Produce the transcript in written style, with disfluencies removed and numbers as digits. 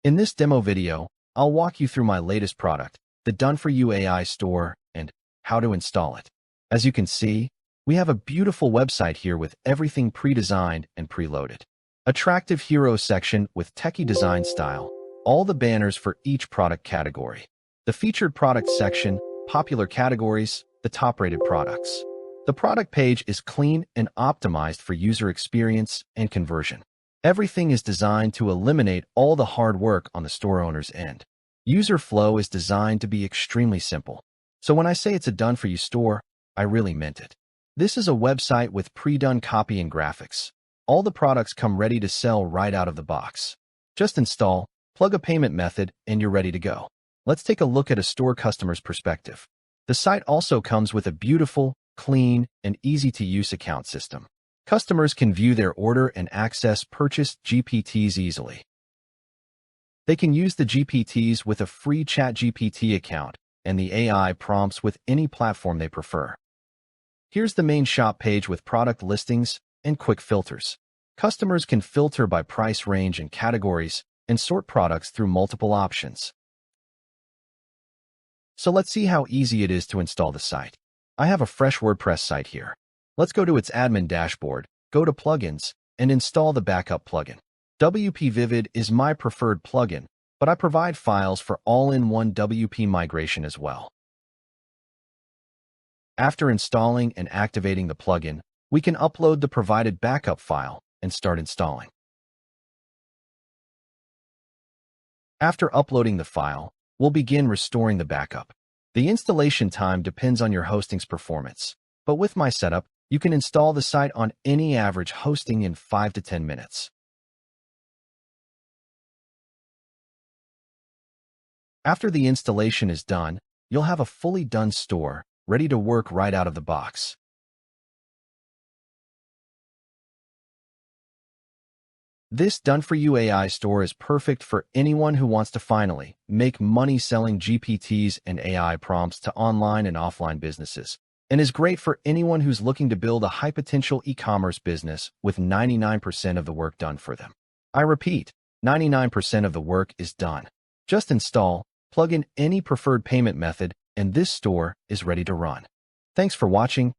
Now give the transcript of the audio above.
In this demo video, I'll walk you through my latest product, the Done4You AI Store, and how to install it. As you can see, we have a beautiful website here with everything pre-designed and preloaded. Attractive hero section with techie design style, all the banners for each product category. The featured product section, popular categories, the top-rated products. The product page is clean and optimized for user experience and conversion. Everything is designed to eliminate all the hard work on the store owner's end. User flow is designed to be extremely simple. So when I say it's a Done4You store, I really meant it. This is a website with pre-done copy and graphics. All the products come ready to sell right out of the box. Just install, plug a payment method, and you're ready to go. Let's take a look at a store customer's perspective. The site also comes with a beautiful, clean, and easy-to-use account system. Customers can view their order and access purchased GPTs easily. They can use the GPTs with a free ChatGPT account and the AI prompts with any platform they prefer. Here's the main shop page with product listings and quick filters. Customers can filter by price range and categories and sort products through multiple options. So let's see how easy it is to install the site. I have a fresh WordPress site here. Let's go to its admin dashboard, go to Plugins, and install the backup plugin. WP Vivid is my preferred plugin, but I provide files for all-in-one WP migration as well. After installing and activating the plugin, we can upload the provided backup file and start installing. After uploading the file, we'll begin restoring the backup. The installation time depends on your hosting's performance, but with my setup, you can install the site on any average hosting in 5 to 10 minutes. After the installation is done, you'll have a fully done store, ready to work right out of the box. This Done4You AI store is perfect for anyone who wants to finally make money selling GPTs and AI prompts to online and offline businesses, and is great for anyone who's looking to build a high-potential e-commerce business with 99% of the work done for them. I repeat, 99% of the work is done. Just install, plug in any preferred payment method, and this store is ready to run. Thanks for watching.